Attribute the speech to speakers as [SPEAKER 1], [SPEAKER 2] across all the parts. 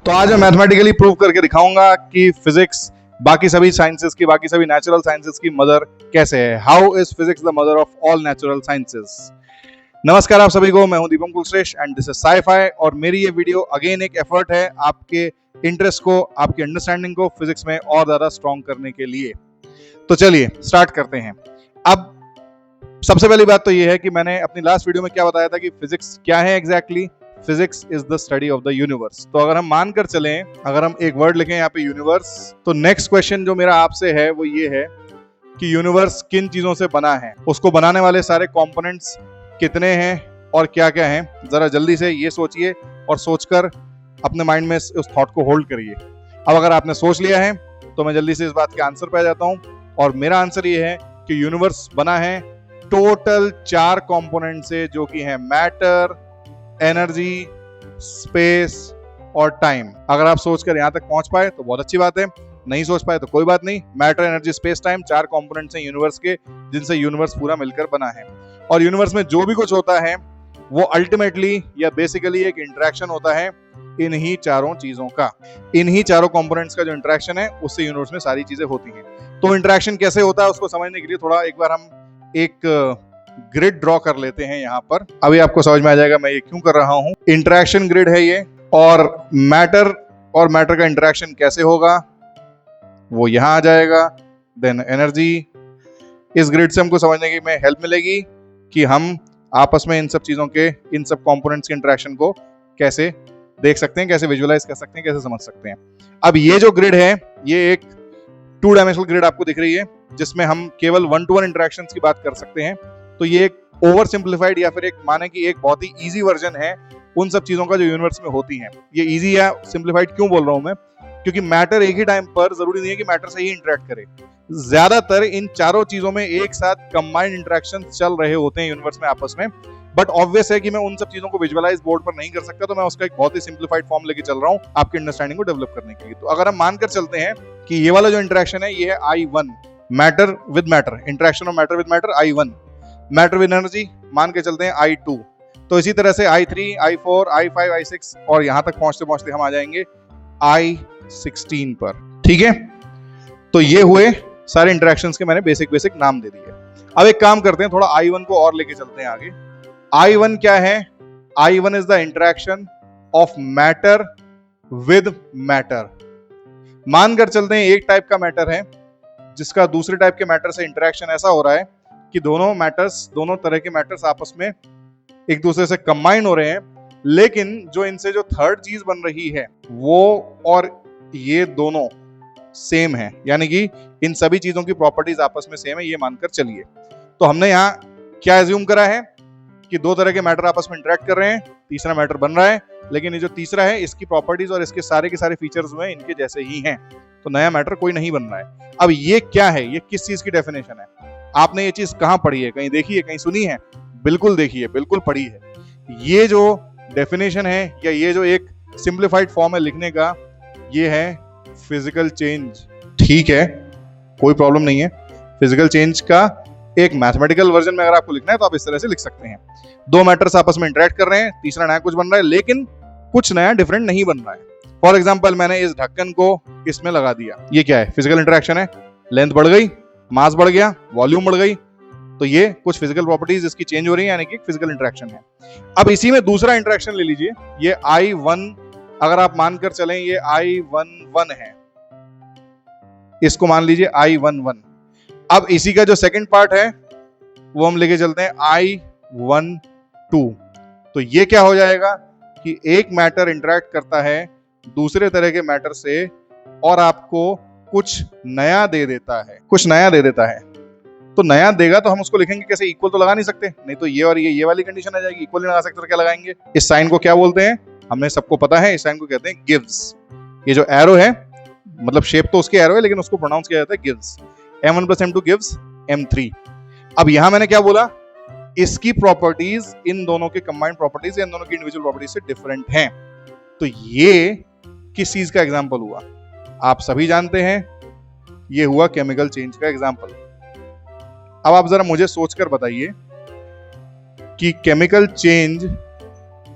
[SPEAKER 1] तो आज मैं मैथमेटिकली प्रूव करके दिखाऊंगा कि फिजिक्स बाकी सभी साइंसेस की, बाकी सभी नेचुरल साइंसेस की मदर कैसे है। How is physics the mother of all natural sciences. नमस्कार आप सभी को, मैं हूं Deepam Kulshreshtha and this is scifi. और मेरी ये वीडियो अगेन एक एफर्ट है आपके इंटरेस्ट को, आपकी अंडरस्टैंडिंग को फिजिक्स में और ज्यादा स्ट्रॉन्ग करने के लिए। तो चलिए स्टार्ट करते हैं। अब सबसे पहली बात तो ये है कि मैंने अपनी लास्ट वीडियो में क्या बताया था कि फिजिक्स क्या है exactly. Physics is the study of the universe. तो अगर हम मानकर चलें, अगर हम एक वर्ड लिखें यहाँ पे यूनिवर्स, तो नेक्स्ट क्वेश्चन जो मेरा आपसे है वो ये है कि यूनिवर्स किन चीजों से बना है, उसको बनाने वाले सारे कंपोनेंट्स कितने हैं और क्या क्या हैं। जरा जल्दी से ये सोचिए और सोचकर अपने माइंड में उस थॉट को होल्ड करिए। अब अगर आपने सोच लिया है तो मैं जल्दी से इस बात के आंसर पे आ जाता हूं। और मेरा आंसर ये है कि यूनिवर्स बना है टोटल 4 कंपोनेंट से, जो कि है मैटर, एनर्जी, स्पेस और टाइम। अगर आप सोचकर यहां तक पहुंच पाए तो बहुत अच्छी बात है, नहीं सोच पाए तो कोई बात नहीं। Matter, energy, space, time 4 components हैं यूनिवर्स के, जिनसे यूनिवर्स पूरा मिलकर बना है। और यूनिवर्स में जो भी कुछ होता है वो अल्टीमेटली या बेसिकली एक इंटरेक्शन होता है इन्हीं चारों चीजों का। इन्हीं चारों कंपोनेंट्स का जो इंटरेक्शन है उससे यूनिवर्स में सारी चीजें होती हैं। तो इंटरेक्शन कैसे होता है उसको समझने के लिए थोड़ा एक बार हम एक ग्रिड ड्रॉ कर लेते हैं यहाँ पर। अभी आपको समझ में आ जाएगा मैं ये क्यों कर रहा हूँ। इंटरेक्शन ग्रिड है ये, और मैटर का इंटरेक्शन कैसे होगा वो यहाँ आ जाएगा। Then energy. इस ग्रिड से हमको समझने की में हेल्प मिलेगी कि हम आपस में इन सब चीजों के, इन सब कंपोनेंट्स के इंटरेक्शन को कैसे देख सकते हैं, कैसे विजुअलाइज कर सकते हैं, कैसे समझ सकते हैं। अब ये जो ग्रिड है ये एक 2 डायमेंशनल ग्रिड आपको दिख रही है, जिसमें हम केवल 1-to-1 इंटरेक्शंस की बात कर सकते हैं। तो ये एक ओवर सिंप्लीफाइड या फिर एक माने कि एक बहुत ही इजी वर्जन है उन सब चीजों का जो यूनिवर्स में होती हैं। ये इजी या सिंप्लीफाइड क्यों बोल रहा हूं मैं, क्योंकि मैटर एक ही टाइम पर जरूरी नहीं है कि मैटर से ही इंटरेक्ट करे। ज्यादातर इन चारों चीजों में एक साथ कंबाइंड इंटरेक्शन चल रहे होते हैं यूनिवर्स में आपस में। बट ऑब्वियस है कि मैं उन सब चीजों को विजुअलाइज बोर्ड पर नहीं कर सकता, तो मैं उसका एक बहुत ही सिंप्लीफाइड फॉर्म लेके चल रहा हूं आपकी अंडरस्टैंडिंग को डेवलप करने के लिए। तो अगर हम मानकर चलते हैं कि ये वाला जो इंटरेक्शन है ये है I1, matter with matter, interaction of matter with matter I1। Matter with energy मान के चलते हैं I2। तो इसी तरह से I3, I4, I5, I6 और यहां तक पहुंचते पहुंचते हम आ जाएंगे I16 पर। ठीक है, तो ये हुए सारे इंटरेक्शंस के मैंने बेसिक नाम दे दिए। अब एक काम करते हैं, थोड़ा I1 को और लेके चलते हैं आगे। I1 क्या है? I1 is the interaction of matter with matter. मानकर चलते हैं एक टाइप का मैटर है जिसका दूसरे टाइप के मैटर से इंटरेक्शन ऐसा हो रहा है कि दोनों तरह के मैटर्स आपस में एक दूसरे से कंबाइन हो रहे हैं, लेकिन जो इनसे जो थर्ड चीज बन रही है वो और ये दोनों सेम है, यानी कि इन सभी चीजों की प्रॉपर्टीज आपस में सेम है, ये मानकर चलिए। तो हमने यहाँ क्या एज्यूम करा है कि 2 तरह के मैटर आपस में इंटरेक्ट कर रहे हैं, तीसरा मैटर बन रहा है, लेकिन ये जो तीसरा है इसकी प्रॉपर्टीज और इसके सारे के सारे फीचर्स जो हैं इनके जैसे ही हैं, तो नया मैटर कोई नहीं बन रहा है। अब ये क्या है, ये किस चीज की डेफिनेशन है? आपने ये चीज कहां पढ़ी है, कहीं देखी है, कहीं सुनी है? बिल्कुल देखी है, बिल्कुल पढ़ी है। ये जो डेफिनेशन है या ये जो एक सिंप्लीफाइड फॉर्म है लिखने का, ये है फिजिकल चेंज। ठीक है, कोई प्रॉब्लम नहीं है। फिजिकल चेंज का एक मैथमेटिकल वर्जन में अगर आपको लिखना है तो आप इस तरह से लिख सकते हैं। 2 मैटर्स आपस में इंटरेक्ट कर रहे हैं, तीसरा नया कुछ बन रहा है, लेकिन कुछ नया डिफरेंट नहीं बन रहा है। फॉर एग्जाम्पल मैंने इस ढक्कन को इसमें लगा दिया, ये क्या है? फिजिकल इंटरेक्शन है। लेंथ बढ़ गई, मास बढ़ गया, वॉल्यूम बढ़ गई, तो ये कुछ फिजिकल प्रॉपर्टीज इसकी चेंज हो रही है, यानी कि फिजिकल इंटरेक्शन है। अब इसी में दूसरा इंटरेक्शन ले लीजिए, ये I1, अगर आप मानकर चलें ये I11 है, इसको मान लीजिए I11। अब इसी का जो सेकंड पार्ट है वो हम लेके चलते हैं I12। तो ये क्या हो जाएगा कि एक मैटर इंटरेक्ट करता है दूसरे तरह के मैटर से और आपको कुछ नया दे देता है, कुछ नया दे देता है। तो नया देगा तो हम उसको लिखेंगे कैसे? इक्वल तो लगा नहीं सकते, नहीं तो ये और ये वाली कंडीशन आ जाएगी। इक्वल नहीं लगा सकते तो क्या लगाएंगे? इस साइन को क्या बोलते हैं? हमने सबको पता है, इस साइन को कहते हैं गिव्स। ये जो एरो है, मतलब शेप तो उसकी एरो है लेकिन उसको प्रोनाउंस किया जाता है gives. M1 + M2 gives M3। अब यहां मैंने क्या बोला? इसकी प्रॉपर्टीज इन दोनों के कंबाइंड प्रॉपर्टीज या इन दोनों की इंडिविजुअल प्रॉपर्टीज से डिफरेंट हैं। तो ये किस चीज का एग्जांपल हुआ? आप सभी जानते हैं, ये हुआ केमिकल चेंज का एग्जांपल। अब आप जरा मुझे सोचकर बताइए कि केमिकल चेंज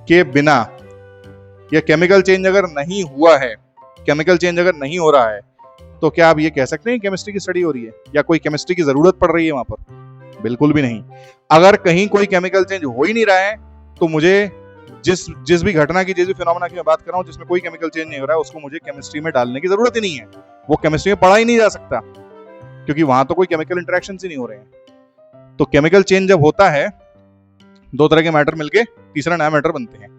[SPEAKER 1] के बिना या केमिकल चेंज अगर नहीं हुआ है, केमिकल चेंज अगर नहीं हो रहा है, तो क्या आप ये कह सकते हैं केमिस्ट्री की स्टडी हो रही है या कोई केमिस्ट्री की जरूरत पड़ रही है वहां पर? बिल्कुल भी नहीं। अगर कहीं कोई केमिकल चेंज हो ही नहीं रहा है तो मुझे जिस भी घटना की, जिस भी फिनोमेना की मैं बात कर रहा हूं जिसमें कोई केमिकल चेंज नहीं हो रहा है, उसको मुझे केमिस्ट्री में डालने की जरूरत ही नहीं है। वो केमिस्ट्री में पढ़ा ही नहीं जा सकता क्योंकि वहां तो कोई केमिकल इंटरेक्शन ही नहीं हो रहे हैं। तो केमिकल चेंज जब होता है, दो तरह के मैटर मिलके तीसरा नया मैटर बनते हैं।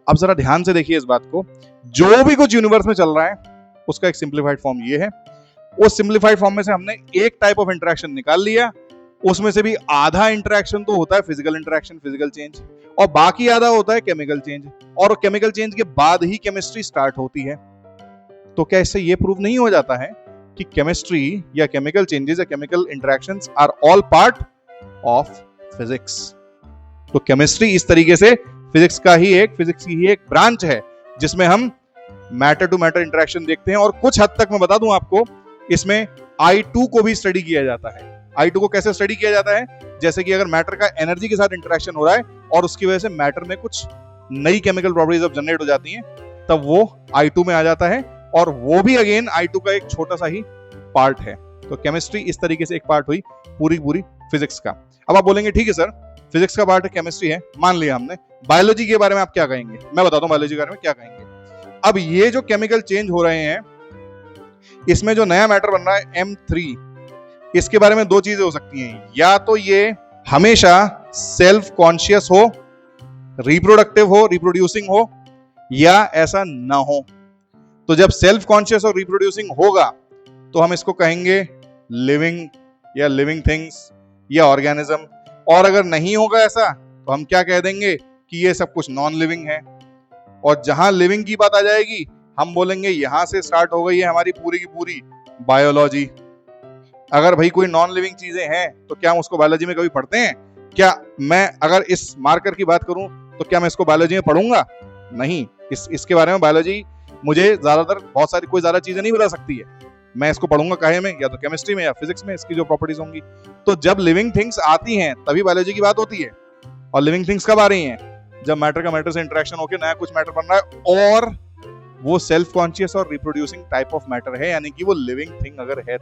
[SPEAKER 1] अब जरा ध्यान से देखिए इस बात को, जो भी कुछ यूनिवर्स में चल रहा है उसका एक सिंप्लीफाइड फॉर्म ये है। उस सिंप्लीफाइड फॉर्म में से हमने एक टाइप ऑफ इंटरेक्शन निकाल लिया, उसमें से भी आधा इंटरेक्शन तो होता है फिजिकल इंटरेक्शन, फिजिकल चेंज, और बाकी आधा होता है केमिकल चेंज, और केमिकल चेंज के बाद ही केमिस्ट्री स्टार्ट होती है। तो क्या इससे ये प्रूव नहीं हो जाता है कि केमिस्ट्री या केमिकल चेंजेस या chemical interactions are all part of physics? तो केमिस्ट्री इस तरीके से फिजिक्स की ही एक ब्रांच है जिसमें हम मैटर टू मैटर इंटरेक्शन देखते हैं। और कुछ हद तक मैं बता दूं आपको, इसमें I2 को भी स्टडी किया जाता है। I2 को कैसे स्टडी किया जाता है? जैसे कि अगर मैटर का एनर्जी के साथ इंटरेक्शन हो रहा है और उसकी वजह से मैटर में कुछ नई केमिकल प्रॉपर्टीज अब जनरेट हो जाती हैं, तब वो I2 में आ जाता है, और वो भी अगेन I2 का एक छोटा सा ही पार्ट है। तो केमिस्ट्री इस तरीके से एक पार्ट हुई पूरी फिजिक्स का। अब आप बोलेंगे ठीक है सर, फिजिक्स का पार्ट है, केमिस्ट्री है, मान लिया हमने। बायोलॉजी के बारे में आप क्या कहेंगे? मैं बताता हूं बायोलॉजी के बारे में क्या कहेंगे। अब ये जो केमिकल चेंज हो रहे हैं, इसमें जो नया मैटर बन रहा है M3, इसके बारे में दो चीजें हो सकती हैं। या तो ये हमेशा सेल्फ कॉन्शियस हो, रिप्रोडक्टिव हो, रिप्रोड्यूसिंग हो, या ऐसा ना हो। तो जब सेल्फ कॉन्शियस और रिप्रोड्यूसिंग होगा तो हम इसको कहेंगे लिविंग या लिविंग थिंग्स या ऑर्गेनिज्म। और अगर नहीं होगा ऐसा तो हम क्या कह देंगे कि ये सब कुछ नॉन लिविंग है। और जहां लिविंग की बात आ जाएगी, हम बोलेंगे यहां से स्टार्ट हो गई है हमारी पूरी की पूरी बायोलॉजी। अगर भाई कोई नॉन लिविंग चीजें हैं तो क्या हम उसको बायोलॉजी में कभी पढ़ते हैं? क्या मैं अगर इस मार्कर की बात करूं तो क्या मैं इसको बायोलॉजी में पढ़ूंगा? नहीं। इसके बारे में बायोलॉजी मुझे ज्यादातर बहुत सारी कोई ज्यादा चीजें नहीं बता सकती है। मैं इसको पढ़ूंगा काहे में? या तो केमिस्ट्री में या फिजिक्स में, इसकी जो प्रॉपर्टीज होंगी। तो जब लिविंग थिंग्स आती हैं तभी बायोलॉजी की बात होती है। और लिविंग थिंग्स कब आ रही हैं? जब मैटर का मैटर से इंटरेक्शन होकर नया कुछ मैटर बन रहा है और वो सेल्फ कॉन्शियस और रिप्रोड्यूसिंग टाइप ऑफ मैटर है, यानी कि वो लिविंग थिंग अगर है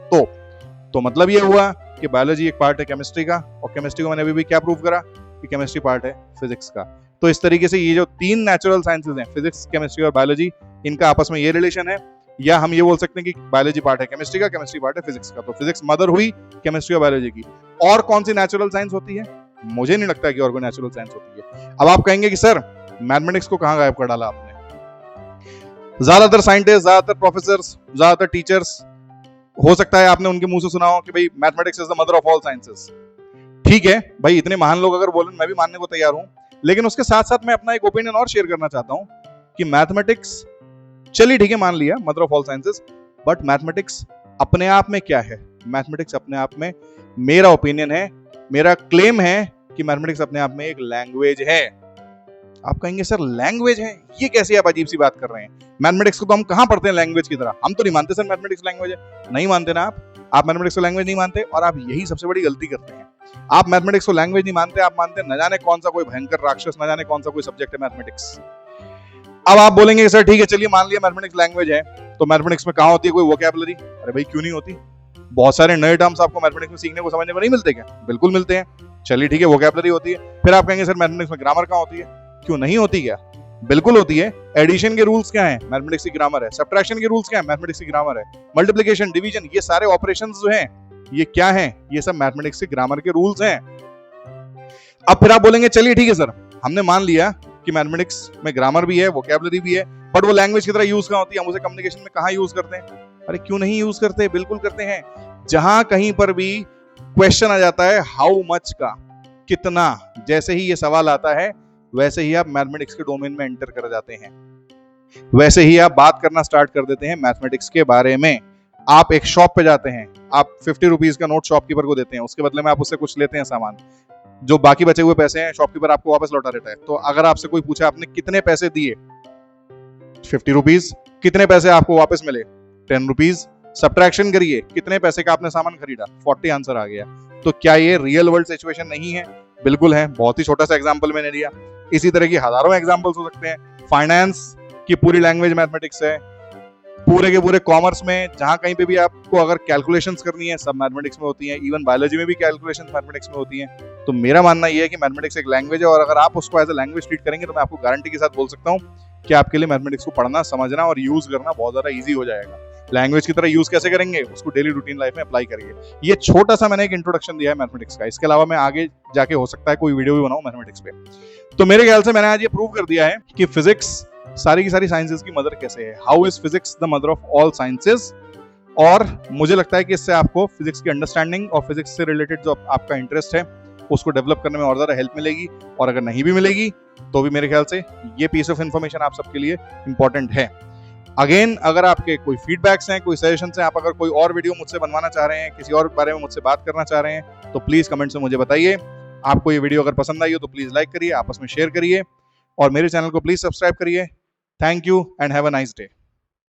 [SPEAKER 1] तो मतलब ये हुआ कि बायोलॉजी एक पार्ट है केमिस्ट्री का, और केमिस्ट्री को मैंने अभी भी क्या प्रूव करा कि केमिस्ट्री पार्ट है फिजिक्स का। तो इस तरीके से ये जो तीन नेचुरल साइंसेज हैं, फिजिक्स, केमिस्ट्री और बायोलॉजी, इनका आपस में ये रिलेशन है। या हम ये बोल सकते हैं कि बायोलॉजी पार्ट है केमिस्ट्री का, केमिस्ट्री पार्ट है फिजिक्स का। तो फिजिक्स मदर हुई केमिस्ट्री और बायोलॉजी की। और कौन सी नेचुरल साइंस होती है? मुझे नहीं लगता कि और कोई नेचुरल साइंस होती है। अब आप कहेंगे कि सर मैथमेटिक्स को कहां गायब कर डाला आपने? ज्यादातर साइंटिस्ट, ज्यादातर प्रोफेसर, ज्यादातर टीचर्स, हो सकता है आपने उनके मुंह से सुना हो कि भाई mathematics is the mother of all sciences. ठीक है भाई, इतने महान लोग अगर बोलें मैं भी मानने को तैयार हूं, लेकिन उसके साथ साथ मैं अपना एक ओपिनियन और शेयर करना चाहता हूं कि मैथमेटिक्स, चलिए ठीक है मान लिया mother of all sciences, but mathematics अपने आप में क्या है? मैथमेटिक्स अपने आप में, मेरा ओपिनियन है, मेरा क्लेम है कि मैथमेटिक्स अपने आप में एक लैंग्वेज है। आप कहेंगे सर लैंग्वेज है, ये कैसी आप अजीब सी बात कर रहे हैं? मैथमेटिक्स को तो हम कहां पढ़ते हैं लैंग्वेज की तरह? हम तो नहीं मानते सर मैथमेटिक्स लैंग्वेज है। नहीं मानते ना आप मैथमेटिक्स को लैंग्वेज नहीं मानते, और आप यही सबसे बड़ी गलती करते हैं। आप मैथमेटिक्स को लैंग्वेज नहीं मानते, आप मानते न जाने कौन सा कोई भयंकर राक्षस, न जाने कौन सा कोई सब्जेक्ट है मैथमेटिक्स। अब आप बोलेंगे सर ठीक है, चलिए मान लिया मैथमेटिक्स लैंग्वेज है, तो मैथमेटिक्स में कहां होती है कोई वोकैबुलरी? अरे भाई क्यों नहीं होती? बहुत सारे नए टर्म्स आपको मैथमेटिक्स में सीखने को, समझने को नहीं मिलते क्या? बिल्कुल मिलते हैं। चलिए ठीक है, वोकैबुलरी होती है। फिर आप कहेंगे सर मैथमेटिक्स में ग्रामर कहां होती है? क्यों नहीं होती क्या? बिल्कुल होती है। एडिशन के रूल्स क्या हैं? मैथमेटिक्स की ग्रामर है। सब्ट्रैक्शन के रूल्स क्या हैं? मैथमेटिक्स की ग्रामर है। मल्टीप्लिकेशन, डिवीजन, ये सारे ऑपरेशंस जो हैं, ये क्या हैं? ये सब मैथमेटिक्स की ग्रामर के रूल्स हैं। अब फिर आप बोलेंगे चलिए ठीक है सर, हमने मान लिया कि मैथमेटिक्स में ग्रामर भी है, वोकैबुलरी भी है, बट वो लैंग्वेज की तरह यूज कहां होती है? हम उसे कम्युनिकेशन में कहां यूज करते हैं? अरे क्यों नहीं यूज करते? बिल्कुल करते हैं। जहां कहीं पर भी क्वेश्चन आ जाता है हाउ मच का, कितना, जैसे ही ये सवाल आता है वैसे ही आप मैथमेटिक्स के डोमेन में एंटर कर जाते हैं, वैसे ही आप बात करना स्टार्ट कर देते हैं मैथमेटिक्स के बारे में। आप एक शॉप पे जाते हैं, आप 50 रुपीज का नोट शॉपकीपर को देते हैं, उसके बदले में आप उससे कुछ लेते हैं सामान, जो बाकी बचे हुए पैसे हैं शॉपकीपर आपको वापस लौटा देता है। तो अगर आपसे कोई पूछे आपने कितने पैसे दिए, 50 रुपीज, कितने पैसे आपको वापस मिले, 10 रुपीज, सब्ट्रैक्शन करिए कितने पैसे का आपने सामान खरीदा, 40 आंसर आ गया। तो क्या ये रियल वर्ल्ड सिचुएशन नहीं है? बिल्कुल है। बहुत ही छोटा सा एग्जांपल मैंने दिया, इसी तरह की हजारों एग्जांपल्स हो सकते हैं। फाइनेंस कि पूरी लैंग्वेज मैथमेटिक्स है। पूरे के पूरे कॉमर्स में जहां कहीं पे भी आपको अगर कैलकुलेशंस करनी है सब मैथमेटिक्स में होती हैं। इवन बायोलॉजी में भी कैलकुलेशंस मैथमेटिक्स में होती हैं। तो मेरा मानना यह है कि मैथमेटिक्स एक लैंग्वेज है और अगर आप उसको एज अ लैंग्वेज ट्रीट करेंगे तो मैं आपको गारंटी के साथ बोल सकता हूँ कि आपके लिए मैथमेटिक्स को पढ़ना, समझना और यूज करना बहुत ज्यादा ईजी हो जाएगा। लैंग्वेज की तरह यूज कैसे करेंगे, उसको डेली रूटीन लाइफ में अप्लाई करिए। ये छोटा सा मैंने एक इंट्रोडक्शन दिया है मैथमेटिक्स का। इसके अलावा मैं आगे जाके हो सकता है कोई वीडियो भी बनाऊं मैथमेटिक्स पे। तो मेरे ख्याल से मैंने आज ये प्रूव कर दिया है कि फिजिक्स सारी की सारी साइंसेस की मदर कैसे है। How is physics the mother of all sciences. और मुझे लगता है कि इससे आपको फिजिक्स की अंडरस्टैंडिंग और फिजिक्स से रिलेटेड जो आपका इंटरेस्ट है उसको डेवलप करने में और ज्यादा हेल्प मिलेगी। और अगर नहीं भी मिलेगी तो भी मेरे ख्याल से ये पीस ऑफ इंफॉर्मेशन आप सबके लिए इंपॉर्टेंट है। अगेन, अगर आपके कोई फीडबैक्स हैं, कोई सजेशंस हैं, आप अगर कोई और वीडियो मुझसे बनवाना चाह रहे हैं, किसी और बारे में मुझसे बात करना चाह रहे हैं, तो प्लीज कमेंट्स में मुझे बताइए। आपको ये वीडियो अगर पसंद आई हो तो प्लीज लाइक करिए, आपस में शेयर करिए और मेरे चैनल को प्लीज सब्सक्राइब करिए। Thank you and have a nice day.